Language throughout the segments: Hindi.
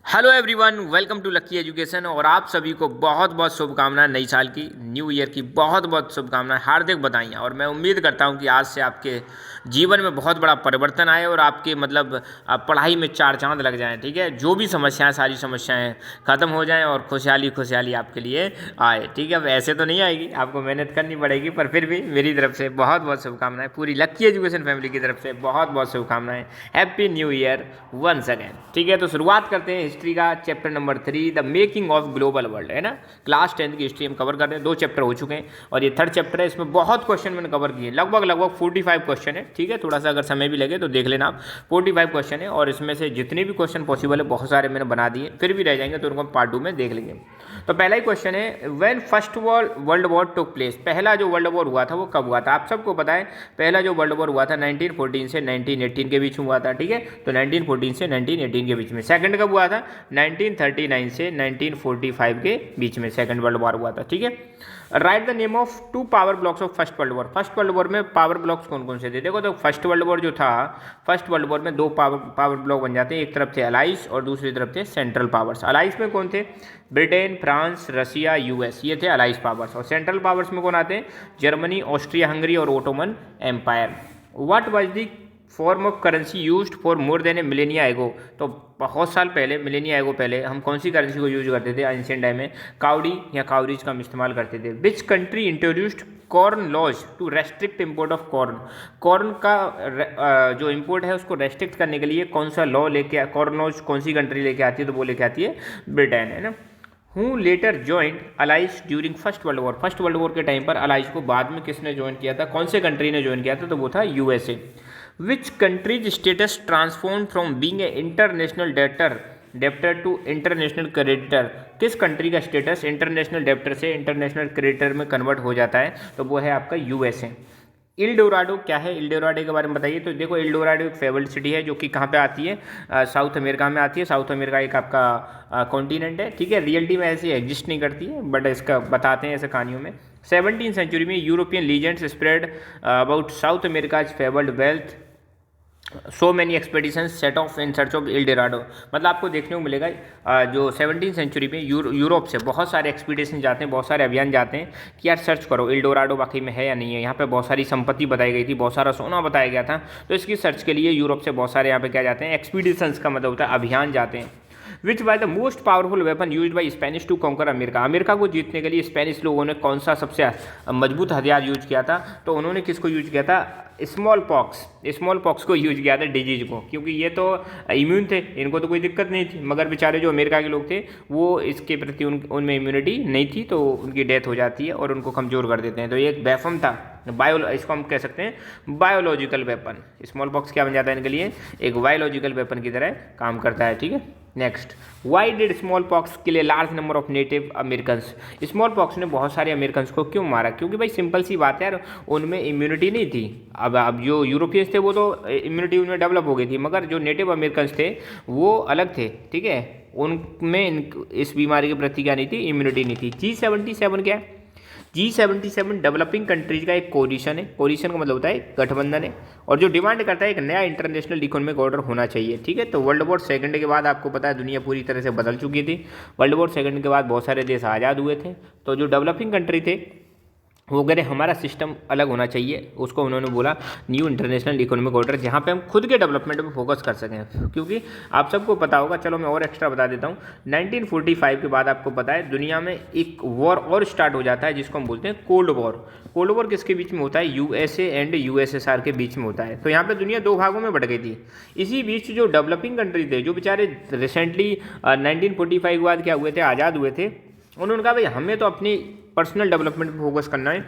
Hello everyone, welcome to Lucky Education. और आप सभी को बहुत बहुत शुभकामनाएं, नई साल की, न्यू ईयर की बहुत बहुत शुभकामनाएं, हार्दिक बधाइयाँ। और मैं उम्मीद करता हूं कि आज से आपके जीवन में बहुत बड़ा परिवर्तन आए और आपके पढ़ाई में चार चांद लग जाएं। ठीक है, जो भी समस्याएं, सारी समस्याएं खत्म हो जाएं और खुशहाली खुशहाली आपके लिए आए। ठीक है, अब ऐसे तो नहीं आएगी, आपको मेहनत करनी पड़ेगी, पर फिर भी मेरी तरफ से बहुत बहुत शुभकामनाएं, पूरी लकी एजुकेशन फैमिली की तरफ से बहुत बहुत शुभकामनाएं। Happy new year once again. ठीक है, तो शुरुआत करते हैं हिस्ट्री का chapter number 3, the making of global world. है ना, क्लास 10 की हिस्ट्री हम कवर कर रहे हैं। 2 चैप्टर हो चुके हैं और ये 3rd चैप्टर है। इसमें बहुत क्वेश्चन मैंने कवर किए, लगभग 45 क्वेश्चन है। ठीक है, थोड़ा सा अगर समय भी लगे तो देख लेना आप। 45 क्वेश्चन है और इसमें से जितने भी क्वेश्चन पॉसिबल है, बहुत सारे मैंने बना दिए, फिर भी रह जाएंगे तो उनको पार्ट 2 में देख लेंगे। तो पहला ही क्वेश्चन है, when first world war took place. पहला जो वर्ल्ड वॉर हुआ था वो कब हुआ था? आप सबको पता है, पहला जो वर्ल्ड वॉर हुआ था 1914 से 1918 के बीच में हुआ था। ठीक है, तो 1914 से 1918 के बीच में। सेकंड कब हुआ था? 1939 से 1945 के बीच में सेकंड वर्ल्ड वॉर हुआ था। ठीक है, right the name of 2 power blocks of first world war. First world war में पावर ब्लॉक्स कौन कौन से थे? देखो, तो फर्स्ट वर्ल्ड वॉर जो था, फर्स्ट वर्ल्ड वॉर में 2 पावर ब्लॉक बन जाते हैं। एक तरफ थे अलाइज और दूसरी तरफ थे सेंट्रल पावर्स। अलाइज में कौन थे? ब्रिटेन, फ्रांस, रशिया, यूएस, ये थे अलाइज पावर्स। और सेंट्रल पावर्स में कौन आते हैं? जर्मनी, ऑस्ट्रिया हंगरी और Ottoman empire. What was the form of currency used for more than a millennia ago. तो बहुत साल पहले, मिलेनिया एगो पहले हम कौन सी करेंसी को यूज करते थे एंशिएंट टाइम में? काउडी या काउरीज का हम इस्तेमाल करते थे। Which country introduced corn laws to restrict import of corn. Corn का जो इम्पोर्ट है उसको रेस्ट्रिक्ट करने के लिए कौन सा लॉ लेके, कॉर्न लॉज कौन सी कंट्री लेके आती है? तो वो लेके आती है ब्रिटेन। है ना। Who later joined allies during first world war. First world war के टाइम पर अलाइज को बाद में किसने ज्वाइन किया था? कौन से कंट्री ने ज्वाइन किया था? तो वो था USA. Which countries status transform from being a international debtor to international creditor. किस कंट्री का स्टेटस इंटरनेशनल डेप्टर से इंटरनेशनल क्रेडिटर में कन्वर्ट हो जाता है? तो वो है आपका यूएसए। इल्डोराडो क्या है? इल्डोराडो के बारे में बताइए। तो देखो, इल्डोराडो एक फेबल्ड सिटी है जो कि कहाँ पे आती है? साउथ अमेरिका में आती है। साउथ अमेरिका एक आपका कॉन्टिनेंट है। ठीक है, रियलिटी में ऐसी एग्जिस्ट नहीं करती है, बट इसका बताते हैं ऐसे कहानियों में। 17वीं सेंचुरी में European legends spread about South America fabled wealth, so many expeditions set off in search of El Dorado. मतलब आपको देखने को मिलेगा जो 17वीं सेंचुरी में यूरोप से बहुत सारे एक्सपीडिशन जाते हैं, बहुत सारे अभियान जाते हैं कि यार सर्च करो इल्डोराडो वाकई में है या नहीं है। यहाँ पे बहुत सारी संपत्ति बताई गई थी, बहुत सारा सोना बताया गया था। तो इसकी सर्च के लिए यूरोप से बहुत सारे यहाँ पे क्या जाते हैं? एक्सपीडिशंस का मतलब होता है अभियान जाते हैं। Which by the most powerful weapon use by Spanish to conquer America. America को जीतने के लिए स्पेनिश लोगों ने कौन सा सबसे मजबूत हथियार यूज किया था? तो उन्होंने किसको यूज किया था? स्मॉल पॉक्स को यूज किया था, डिजीज को। क्योंकि ये तो इम्यून थे, इनको तो कोई दिक्कत नहीं थी, मगर बेचारे जो अमेरिका के लोग थे वो इसके प्रति उनमें इम्यूनिटी नहीं थी, तो उनकी डेथ हो जाती है और उनको कमज़ोर कर देते हैं। तो ये एक वेपन था, इसको हम कह सकते हैं बायोलॉजिकल वेपन। स्मॉल पॉक्स क्या बन जाता है इनके लिए? एक बायोलॉजिकल वेपन की तरह काम करता है। ठीक है, next, why did small pox kill a large number of native Americans. Small pox ने बहुत सारे अमेरिकन्स को क्यों मारा? क्योंकि भाई सिंपल सी बात है यार, उनमें इम्यूनिटी नहीं थी। अब जो यूरोपियंस थे वो तो इम्यूनिटी उनमें डेवलप हो गई थी, मगर जो नेटिव अमेरिकन्स थे वो अलग थे। ठीक है, उनमें इस बीमारी के प्रति क्या नहीं थी? इम्यूनिटी नहीं थी। G77 क्या है? G77 डेवलपिंग कंट्रीज का एक कोलिशन है। कोलिशन का मतलब होता है गठबंधन है, और जो डिमांड करता है एक नया इंटरनेशनल इकोनॉमिक ऑर्डर होना चाहिए। ठीक है, तो वर्ल्ड वॉर सेकंड के बाद आपको पता है दुनिया पूरी तरह से बदल चुकी थी। वर्ल्ड वॉर सेकंड के बाद बहुत सारे देश आज़ाद हुए थे, तो जो डेवलपिंग कंट्री थे वो कह रहे हमारा सिस्टम अलग होना चाहिए। उसको उन्होंने बोला न्यू इंटरनेशनल इकोनॉमिक ऑर्डर, जहाँ पे हम खुद के डेवलपमेंट पे फोकस कर सकें। क्योंकि आप सबको पता होगा, चलो मैं और एक्स्ट्रा बता देता हूँ, 1945 के बाद आपको पता है दुनिया में एक वॉर और स्टार्ट हो जाता है जिसको हम बोलते हैं कोल्ड वॉर। कोल्ड वॉर किसके बीच में होता है? यूएसए एंड यूएसएसआर के बीच में होता है। तो यहाँ पर दुनिया 2 भागों में बढ़ गई थी। इसी बीच जो डेवलपिंग कंट्री थे, जो बेचारे रिसेंटली 1945 के बाद क्या हुए थे, आज़ाद हुए थे, उन्होंने कहा भाई हमें तो अपनी पर्सनल डेवलपमेंट पे फोकस करना है,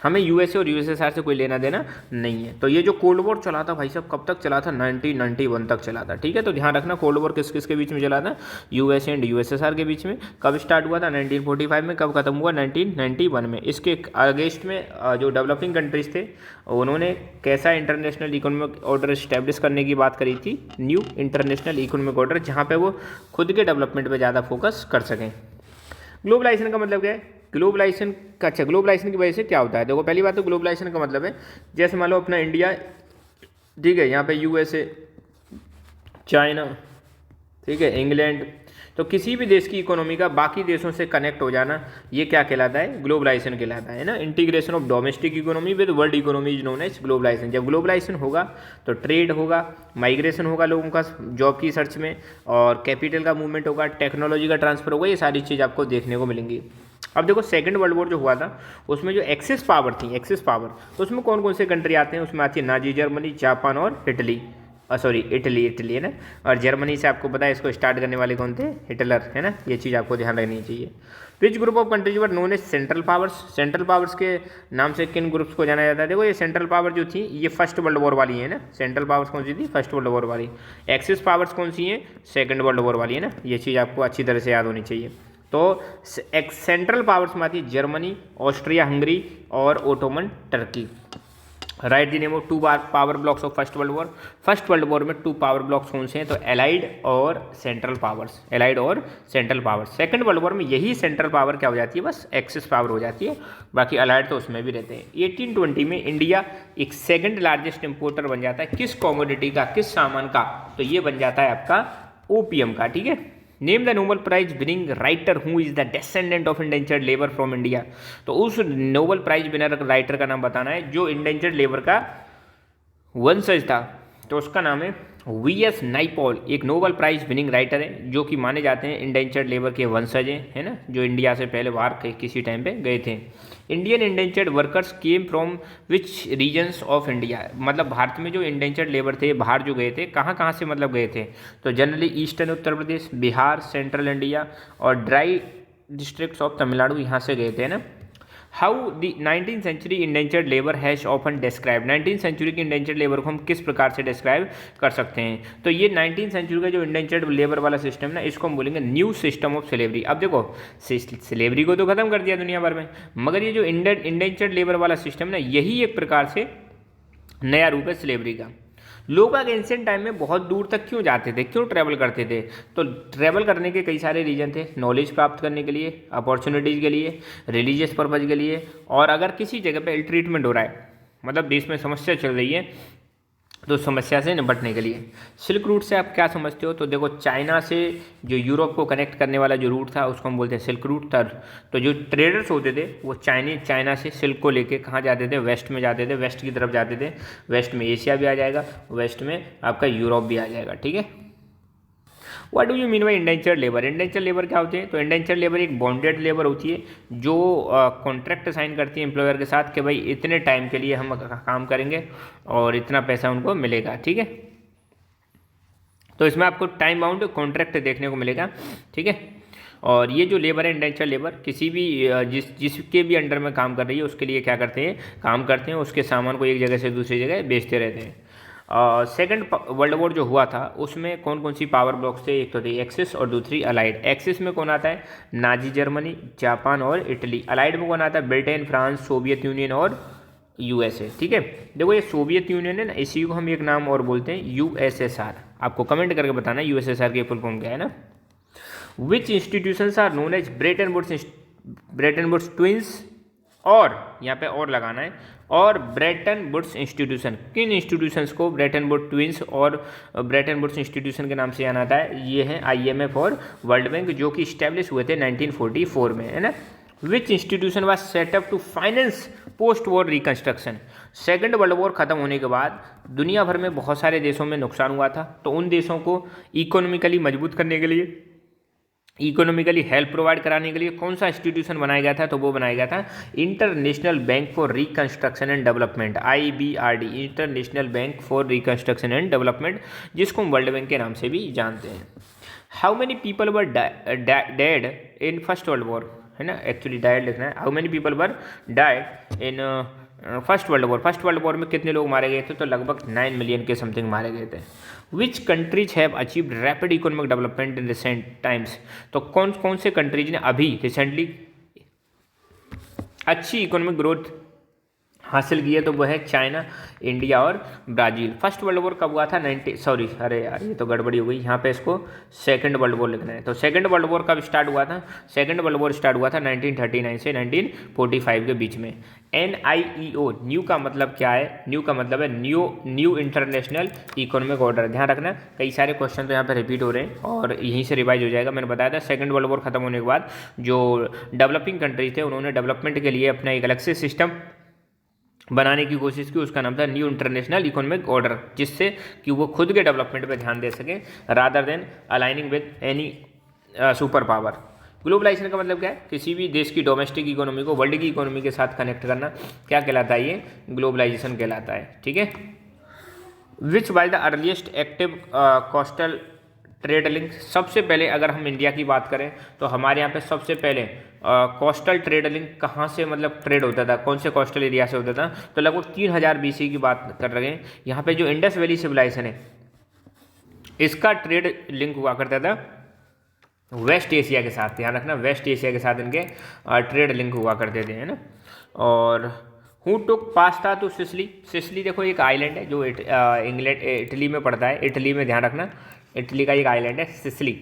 हमें यूएसए और यूएसएसआर से कोई लेना देना नहीं है। तो ये जो कोल्ड वॉर चला था भाई साहब, कब तक चला था? 1991 तक चला था। ठीक है, तो ध्यान रखना कोल्ड वॉर किस किस के बीच में चला था? यूएसए एंड यूएसएसआर के बीच में। कब स्टार्ट हुआ था? 1945 में। कब खत्म हुआ? 1991 में। इसके अगेंस्ट में जो डेवलपिंग कंट्रीज थे उन्होंने कैसा इंटरनेशनल इकोनॉमिक ऑर्डर इस्टेब्लिश करने की बात करी थी? न्यू इंटरनेशनल इकोनॉमिक ऑर्डर, जहाँ पर वो खुद के डेवलपमेंट पर ज़्यादा फोकस कर सकें। ग्लोबलाइजेशन का मतलब क्या है? ग्लोबलाइजेशन का, अच्छा, ग्लोबलाइजेशन की वजह से क्या होता है? देखो, पहली बात तो ग्लोबलाइजेशन का मतलब है, जैसे मान लो अपना इंडिया, ठीक है, यहाँ पे यूएसए, चाइना, ठीक है, इंग्लैंड, तो किसी भी देश की इकोनॉमी का बाकी देशों से कनेक्ट हो जाना, ये क्या कहलाता है? ग्लोबलाइजेशन कहलाता है ना। Integration of domestic economy with world economy is known as globalisation. जब ग्लोबलाइजेशन होगा तो ट्रेड होगा, माइग्रेशन होगा लोगों का जॉब की सर्च में, और कैपिटल का मूवमेंट होगा, टेक्नोलॉजी का ट्रांसफर होगा, ये सारी चीज़ आपको देखने को मिलेंगी। अब देखो सेकंड वर्ल्ड वॉर जो हुआ था उसमें जो एक्सिस पावर थी, एक्सिस पावर, तो उसमें कौन कौन से कंट्री आते हैं? उसमें आती है नाजी जर्मनी, जापान और इटली। इटली है ना। और जर्मनी से आपको पता है इसको स्टार्ट करने वाले कौन थे? हिटलर, है ना। ये चीज़ आपको ध्यान रखनी चाहिए। Which group of countries were known as central powers? Central powers के नाम से किन ग्रुप्स को जाना जाता है? देखो ये सेंट्रल पावर जो थी ये फर्स्ट वर्ल्ड वॉर वाली है ना। सेंट्रल पावर्स कौन सी थी? फर्स्ट वर्ल्ड वॉर वाली। एक्सिस पावर्स कौन सी हैं? सेकंड वर्ल्ड वॉर वाली है ना। ये चीज़ आपको अच्छी तरह से याद होनी चाहिए। तो एक सेंट्रल पावर्स में आती है जर्मनी, ऑस्ट्रिया हंगरी और Ottoman Turkey. Write the name of two power blocks of first world war. First world war में टू पावर ब्लॉक्स कौन से हैं? तो एलाइड और सेंट्रल पावर्स, एलाइड और central powers. Second world war में यही सेंट्रल पावर क्या हो जाती है? बस एक्सिस पावर हो जाती है, बाकी अलाइड तो उसमें भी रहते हैं। 1820 में इंडिया एक सेकंड लार्जेस्ट इंपोर्टर बन जाता है। किस कॉमोडिटी का, किस सामान का? तो ये बन जाता है आपका ओपीएम का। ठीक है। Name the Nobel prize winning writer who is the descendant of indentured labour from India. तो उस नोबल प्राइज विनर राइटर का नाम बताना है जो इंडेंचर्ड लेबर का वंशज था। तो उसका नाम है वीएस नाइपॉल। एक नोबल प्राइज विनिंग राइटर है जो कि माने जाते हैं इंडेंचर्ड लेबर के वंशज हैं, है ना, जो इंडिया से पहले बाहर किसी टाइम पे गए थे। Indian indentured workers came from which regions of India. मतलब भारत में जो इंडेंचर्ड लेबर थे बाहर जो गए थे, कहाँ कहाँ से मतलब गए थे? तो generally eastern Uttar Pradesh, Bihar, central India और ड्राई डिस्ट्रिक्ट्स ऑफ तमिलनाडु, यहाँ से गए थे ना। How the 19th century indentured labour has often describe. 19th century की इंडेंचर्ड लेबर को हम किस प्रकार से डिस्क्राइब कर सकते हैं? तो ये 19th सेंचुरी का जो इंडेंचर्ड लेबर वाला सिस्टम ना, इसको हम बोलेंगे न्यू सिस्टम ऑफ स्लेवरी। अब देखो स्लेवरी को तो खत्म कर दिया दुनिया भर में, मगर ये जो इंडेंचर्ड लेबर वाला सिस्टम ना, यही एक प्रकार से नया रूप है स्लेवरी का। लोग आगे एंशिएंट टाइम में बहुत दूर तक क्यों जाते थे, क्यों ट्रैवल करते थे? तो ट्रैवल करने के कई सारे रीजन थे। नॉलेज प्राप्त करने के लिए, अपॉर्चुनिटीज़ के लिए, रिलीजियस पर्पज़ के लिए, और अगर किसी जगह पे इल ट्रीटमेंट हो रहा है, मतलब देश में समस्या चल रही है, तो समस्या से निपटने के लिए। सिल्क रूट से आप क्या समझते हो? तो देखो चाइना से जो यूरोप को कनेक्ट करने वाला जो रूट था उसको हम बोलते हैं सिल्क रूट था। तो जो ट्रेडर्स होते थे वो चाइना से सिल्क को लेके कहाँ जाते थे? वेस्ट में जाते थे, वेस्ट की तरफ जाते थे। वेस्ट में एशिया भी आ जाएगा, वेस्ट में आपका यूरोप भी आ जाएगा। ठीक है। What do you mean by indentured labour? Indentured labour क्या होती है? तो इंडेंचर्ड लेबर एक बॉन्डेड लेबर होती है जो कॉन्ट्रैक्ट साइन करती है एम्प्लॉयर के साथ कि भाई इतने टाइम के लिए हम काम करेंगे और इतना पैसा उनको मिलेगा। ठीक है। तो इसमें आपको टाइम बाउंड कॉन्ट्रैक्ट देखने को मिलेगा। ठीक है। और ये जो लेबर है इंडेंचर्ड लेबर, किसी भी जिसके भी अंडर में काम कर रही है उसके लिए क्या करते हैं? काम करते हैं, उसके सामान को एक जगह से दूसरी जगह बेचते रहते हैं। सेकंड वर्ल्ड वॉर जो हुआ था उसमें कौन कौन सी पावर ब्लॉक्स थे? एक तो थी एक्सिस और दूसरी अलाइड। एक्सिस में कौन आता है? नाजी जर्मनी, जापान और इटली। अलाइड में कौन आता है? ब्रिटेन, फ्रांस, सोवियत यूनियन और यूएसए। ठीक है। देखो ये सोवियत यूनियन है ना, इसी को हम एक नाम और बोलते हैं यूएसएसआर। आपको कमेंट करके बताना यूएसएसआर की फुल फॉर्म क्या है ना। Which institutions are known as Bretton Woods twins, और यहाँ पे और लगाना है, और ब्रेटन वुड्स इंस्टीट्यूशन। किन इंस्टीट्यूशंस को ब्रेटन वुड ट्विंस और ब्रेटन वुड्स इंस्टीट्यूशन के नाम से जाना जाता है? ये है आईएमएफ और वर्ल्ड बैंक, जो कि स्टैब्लिश हुए थे 1944 में, है ना। Which institution was set up to finance post war reconstruction. Second world war खत्म होने के बाद दुनिया भर में बहुत सारे देशों में नुकसान हुआ था, तो उन देशों को इकोनॉमिकली मजबूत करने के लिए, इकोनॉमिकली हेल्प प्रोवाइड कराने के लिए कौन सा इंस्टीट्यूशन बनाया गया था? तो वो बनाया गया था international bank for reconstruction and development, IBRD, international bank for reconstruction and development, जिसको हम वर्ल्ड बैंक के नाम से भी जानते हैं। How many people were dead in first world war, है ना, एक्चुअली डाइड लिखना है। How many people were died in first world war. First world war में कितने लोग मारे गए थे? तो लगभग 9 मिलियन के समथिंग मारे गए थे। Which countries have achieved rapid economic development in recent times. तो कौन कौन से कंट्रीज ने अभी रिसेंटली अच्छी इकोनॉमिक ग्रोथ हासिल की है तो वो है चाइना, इंडिया और ब्राज़ील। फर्स्ट वर्ल्ड वॉर कब हुआ था? अरे यार ये तो गड़बड़ी हो गई, यहाँ पे इसको सेकंड वर्ल्ड वॉर लिखना है। तो सेकंड वर्ल्ड वॉर कब स्टार्ट हुआ था? सेकंड वर्ल्ड वॉर स्टार्ट हुआ था 1939 से 1945 के बीच में। NIEO, न्यू का मतलब क्या है? न्यू का मतलब है न्यू इंटरनेशनल इकोनॉमिक ऑर्डर। ध्यान रखना, कई सारे क्वेश्चन तो यहाँ पे रिपीट हो रहे हैं और यहीं से रिवाइज हो जाएगा। मैंने बताया था सेकंड वर्ल्ड वॉर खत्म होने के बाद जो डेवलपिंग कंट्रीज थे उन्होंने डेवलपमेंट के लिए अपना एक अलग से सिस्टम बनाने की कोशिश की, उसका नाम था न्यू इंटरनेशनल इकोनॉमिक ऑर्डर, जिससे कि वो खुद के डेवलपमेंट पे ध्यान दे सकें rather than aligning with any super power. Globalisation का मतलब क्या है? किसी भी देश की डोमेस्टिक इकोनॉमी को वर्ल्ड की इकोनॉमी के साथ कनेक्ट करना। क्या कहलाता है ये? ग्लोबलाइजेशन कहलाता है। ठीक है। Which was the earliest active coastal trade link? सबसे पहले अगर हम इंडिया की बात करें तो हमारे यहाँ पे सबसे पहले कोस्टल ट्रेड लिंक कहाँ से मतलब ट्रेड होता था, कौन से कोस्टल एरिया से होता था? तो लगभग 3000 BC की बात कर रहे हैं। यहाँ पे जो इंडस वैली सिविलाइजेशन है इसका ट्रेड लिंक हुआ करता था वेस्ट एशिया के साथ। ध्यान रखना, वेस्ट एशिया के साथ इनके ट्रेड लिंक हुआ करते थे, है ना। और who took pasta to Sicily? Sicily देखो एक आइलैंड है जो इटली में पड़ता है। इटली में, ध्यान रखना, इटली का एक आइलैंड है सिसली।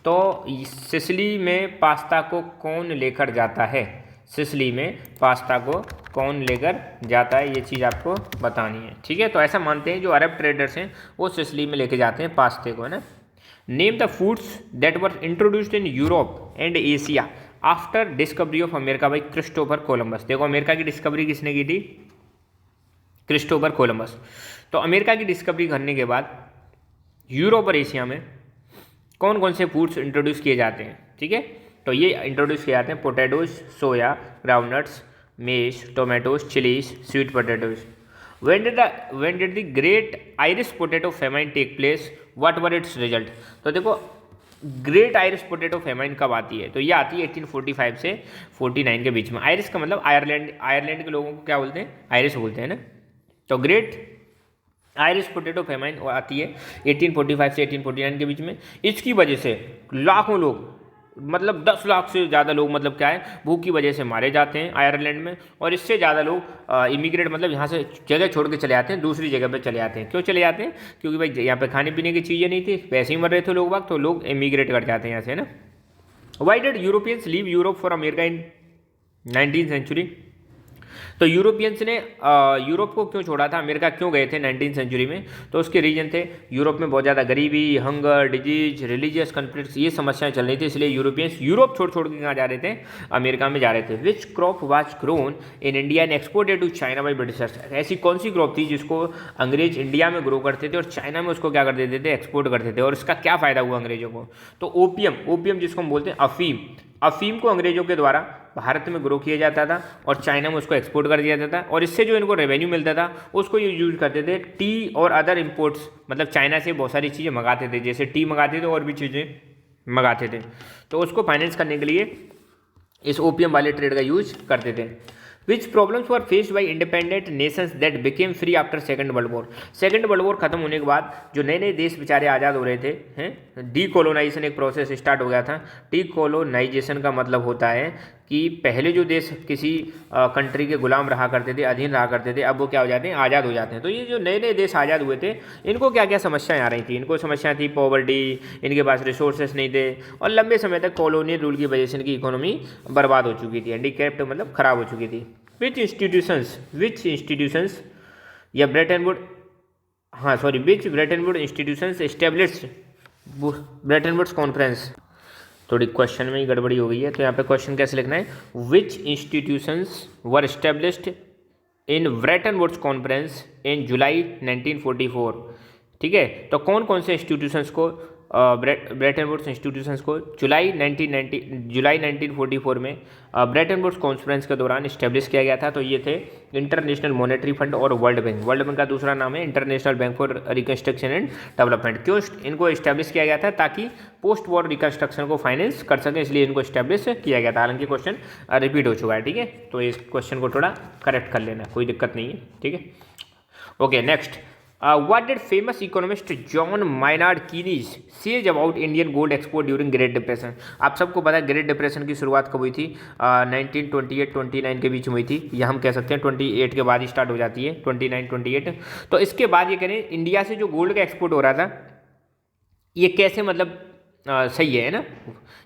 तो सिसली में पास्ता को कौन लेकर जाता है? सिसली में पास्ता को कौन लेकर जाता है, ये चीज़ आपको बतानी है। ठीक है। तो ऐसा मानते हैं जो अरब ट्रेडर्स हैं वो सिसली में लेके जाते हैं पास्ते को, है ना। Name the foods that were introduced in Europe and Asia after discovery of America by Christopher Columbus. देखो अमेरिका की डिस्कवरी किसने की थी? Christopher Columbus. तो अमेरिका की डिस्कवरी करने के बाद यूरोप और एशिया में कौन कौन से फूड्स इंट्रोड्यूस किए जाते हैं? ठीक है। तो ये इंट्रोड्यूस किए जाते हैं पोटैटोज, सोया, ग्राउंडनट्स, मेज, tomatoes, chillies, sweet potatoes. When did the great Irish potato famine take place? What were its result? तो देखो ग्रेट आयरिश पोटैटो फेमाइन कब आती है? तो ये आती है 1845 से 49 के बीच में। आयरिश का मतलब आयरलैंड के लोगों को क्या बोलते हैं? आयरिश बोलते हैं ना। तो ग्रेट आयरिश पोटैटो फेमाइन आती है 1845 से 1849 के बीच में। इसकी वजह से लाखों लोग, मतलब 10 लाख से ज़्यादा लोग, मतलब क्या है, भूख की वजह से मारे जाते हैं आयरलैंड में। और इससे ज़्यादा लोग इमिग्रेट, मतलब यहाँ से जगह छोड़ के चले जाते हैं, दूसरी जगह पे चले जाते हैं। क्यों चले जाते हैं? क्योंकि भाई यहाँ पे खाने पीने की चीज़ें नहीं थी, वैसे ही मर रहे थे लोग बाग, तो लोग इमिग्रेट कर जाते हैं यहाँ से, ना। Why did Europeans leave Europe for America in 19th century? तो यूरोपियंस ने यूरोप को क्यों छोड़ा था, अमेरिका क्यों गए थे 19th सेंचुरी में? तो उसके रीजन थे यूरोप में बहुत ज़्यादा गरीबी, हंगर, डिजीज, रिलीजियस कॉन्फ्लिक्ट्स, ये समस्याएं चल रही थी, इसलिए यूरोपियंस यूरोप छोड़ के कहाँ जा रहे थे? अमेरिका में जा रहे थे। Which crop was grown in India and exported to China by Britishers? ऐसी कौन सी क्रॉप थी जिसको अंग्रेज इंडिया में ग्रो करते थे और चाइना में उसको क्या कर देते थे? एक्सपोर्ट करते थे। और इसका क्या फ़ायदा हुआ अंग्रेजों को? तो ओपियम जिसको हम बोलते हैं अफीम को अंग्रेजों के द्वारा भारत में ग्रो किया जाता था और चाइना में उसको एक्सपोर्ट कर दिया जाता था, और इससे जो इनको रेवेन्यू मिलता था उसको ये यूज करते थे टी और अदर इंपोर्ट्स, मतलब चाइना से बहुत सारी चीज़ें मंगाते थे, जैसे टी मंगाते थे और भी चीज़ें मंगाते थे, तो उसको फाइनेंस करने के लिए इस ओपियम वाले ट्रेड का यूज करते थे। Which problems were faced by independent nations that became free after Second world War? Second world war खत्म होने के बाद जो नए नए देश बेचारे आज़ाद हो रहे थे, हैं, डीकोलोनाइजेशन एक प्रोसेस स्टार्ट हो गया था। डीकोलोनाइजेशन का मतलब होता है कि पहले जो देश किसी कंट्री के गुलाम रहा करते थे, अधीन रहा करते थे, अब वो क्या हो जाते हैं? आज़ाद हो जाते हैं। तो ये जो नए नए देश आज़ाद हुए थे, इनको क्या क्या समस्याएं आ रही थी? इनको समस्याएं थी पॉवर्टी, इनके पास रिसोर्सेस नहीं थे, और लंबे समय तक कॉलोनियल रूल की वजह से इनकी इकोनॉमी बर्बाद हो चुकी थी, हैंडीकैप्ड मतलब खराब हो चुकी थी। विच इंस्टीट्यूशंस या Bretton wood institutions established Bretton Woods conference? थोड़ी क्वेश्चन में ही गड़बड़ी हो गई है, तो यहाँ पे क्वेश्चन कैसे लिखना है? Which institutions were established in Bretton Woods conference in July 1944? ठीक है। तो कौन कौन से इंस्टीट्यूशंस को ब्रेटन वुड्स इंस्टीट्यूशंस को जुलाई 1944 में ब्रेटन वुड्स कॉन्फ्रेंस के दौरान इस्टेब्लिश किया गया था? तो ये थे इंटरनेशनल मॉनेटरी फंड और वर्ल्ड बैंक का दूसरा नाम है international bank for reconstruction and development. क्यों इनको इस्टेब्लिश किया गया था? ताकि पोस्ट वॉर रिकंस्ट्रक्शन को फाइनेंस कर सकें, इसलिए इनको इस्टेब्लिश किया गया था। हालांकि क्वेश्चन रिपीट हो चुका है, ठीक है, तो इस क्वेश्चन को थोड़ा करेक्ट कर लेना, कोई दिक्कत नहीं है, ठीक है। Okay, next, What did famous economist John Maynard Keynes says about Indian gold export during Great Depression? आप सबको पता है ग्रेट डिप्रेशन की शुरुआत कब हुई थी? 1928-29 के बीच में हुई थी, या हम कह सकते हैं 28 के बाद ही स्टार्ट हो जाती है, 29-28। तो इसके बाद ये करें, इंडिया से जो गोल्ड का एक्सपोर्ट हो रहा था ये कैसे मतलब सही है ना,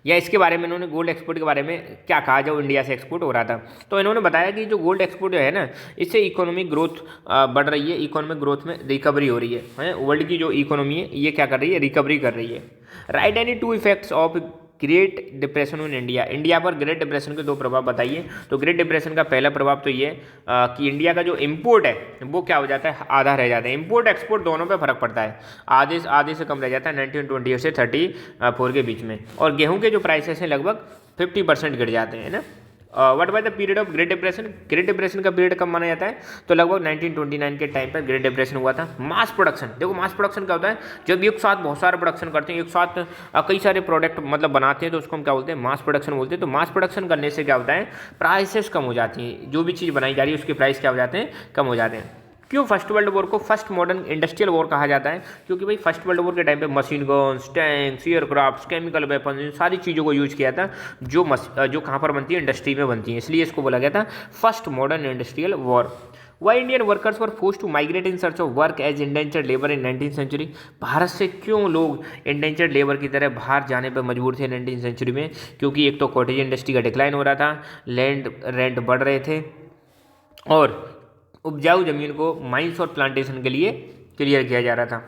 या इसके बारे में इन्होंने गोल्ड एक्सपोर्ट के बारे में क्या कहा जो इंडिया से एक्सपोर्ट हो रहा था। तो इन्होंने बताया कि जो गोल्ड एक्सपोर्ट है ना, इससे इकोनॉमिक ग्रोथ बढ़ रही है, इकोनॉमिक ग्रोथ में रिकवरी हो रही है, वर्ल्ड की जो इकोनॉमी है ये क्या कर रही है, रिकवरी कर रही है। Right any two effects of great depression in India, India पर ग्रेट डिप्रेशन के दो प्रभाव बताइए। तो ग्रेट डिप्रेशन का पहला प्रभाव तो ये कि इंडिया का जो इम्पोर्ट है वो क्या हो जाता है, आधा रह जाता है। इम्पोर्ट एक्सपोर्ट दोनों पे फर्क पड़ता है, आधे से कम रह जाता है 1920 से 34 के बीच में। और गेहूं के जो प्राइसेस हैं लगभग 50% गिर जाते हैं ना। What by the period of great depression, great depression का पीरियड कब माना जाता है? तो लगभग 1929 के टाइम पर ग्रेट डिप्रेशन हुआ था। मास प्रोडक्शन, देखो मास प्रोडक्शन क्या होता है, जब एक साथ बहुत सारे प्रोडक्शन करते हैं, एक साथ कई सारे प्रोडक्ट मतलब बनाते हैं, तो उसको हम क्या बोलते हैं, मास प्रोडक्शन बोलते हैं। तो मास प्रोडक्शन करने से क्या होता है, प्राइसेस कम हो जाती हैं, जो भी चीज़ बनाई जा रही है उसके प्राइस क्या हो जाते हैं, कम हो जाते हैं। क्यों फर्स्ट वर्ल्ड वॉर को फर्स्ट मॉडर्न इंडस्ट्रियल वॉर कहा जाता है? क्योंकि भाई फर्स्ट वर्ल्ड वॉर के टाइम पे machine guns, tanks, aircraft, chemical weapon, इन सारी चीज़ों को यूज किया था जो कहाँ पर बनती है, इंडस्ट्री में बनती है, इसलिए इसको बोला गया था first modern industrial war. Why Indian workers were forced to migrate in search of work as indentured labour in 19th century, Bharat से क्यों लोग इंडेंचर्ड लेबर की तरह बाहर जाने पर मजबूर थे 19th सेंचुरी में? क्योंकि एक तो कॉटेज इंडस्ट्री का डिक्लाइन हो रहा था, लैंड रेंट बढ़ रहे थे, और उपजाऊ जमीन को माइंस और प्लांटेशन के लिए क्लियर किया जा रहा था।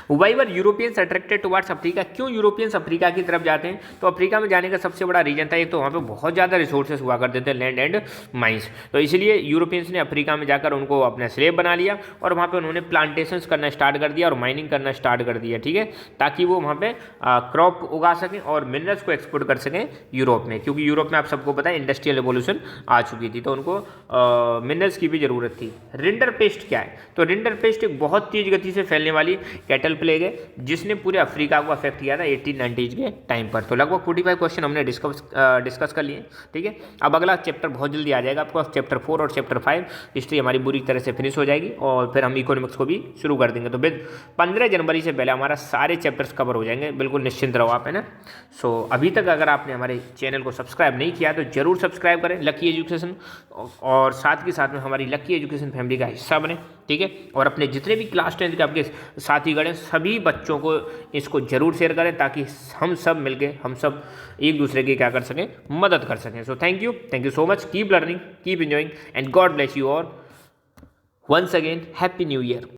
Why were Europeans attracted towards Africa, क्यों यूरोपियंस अफ्रीका की तरफ जाते हैं? तो अफ्रीका में जाने का सबसे बड़ा रीजन था, एक तो वहाँ पे बहुत ज़्यादा रिसोर्सेज हुआ करते थे, लैंड एंड माइंस, तो इसलिए यूरोपियंस ने अफ्रीका में जाकर उनको अपने स्लेव बना लिया, और वहाँ पे उन्होंने प्लांटेशंस करना स्टार्ट कर दिया और माइनिंग करना स्टार्ट कर दिया, ठीक है, ताकि वो वहाँ पे क्रॉप उगा सकें और मिनरल्स को एक्सपोर्ट कर सकें यूरोप में, क्योंकि यूरोप में आप सबको पता है इंडस्ट्रियल रेवोल्यूशन आ चुकी थी, तो उनको मिनरल्स की भी ज़रूरत थी। रिंडर पेस्ट क्या है? तो रिंडर पेस्ट एक बहुत तेज़ गति से फैलने वाली कैटल प्लेग है जिसने पूरे अफ्रीका को अफेक्ट किया था 1890s के टाइम पर। तो लगभग 45 क्वेश्चन हमने डिस्कस कर लिए, ठीक है। अब अगला चैप्टर बहुत जल्दी आ जाएगा आपको, चैप्टर 4 और चैप्टर 5 हिस्ट्री हमारी बुरी तरह से फिनिश हो जाएगी, और फिर हम इकोनॉमिक्स को भी शुरू कर देंगे। तो 15 जनवरी से पहले हमारा सारे चैप्टर्स कवर हो जाएंगे, बिल्कुल निश्चिंत रहो आप, है ना। सो अभी तक अगर आपने हमारे चैनल को सब्सक्राइब नहीं किया तो जरूर सब्सक्राइब करें लकी एजुकेशन, और साथ के साथ में हमारी लकी एजुकेशन फैमिली का हिस्सा बने, ठीक है। और अपने जितने भी क्लास 10 के आपके साथी गण सभी बच्चों को इसको जरूर शेयर करें, ताकि हम सब मिलके हम सब एक दूसरे की क्या कर सकें, मदद कर सकें। So thank you so much, keep learning, keep enjoying, and God bless you all. Once again happy new year.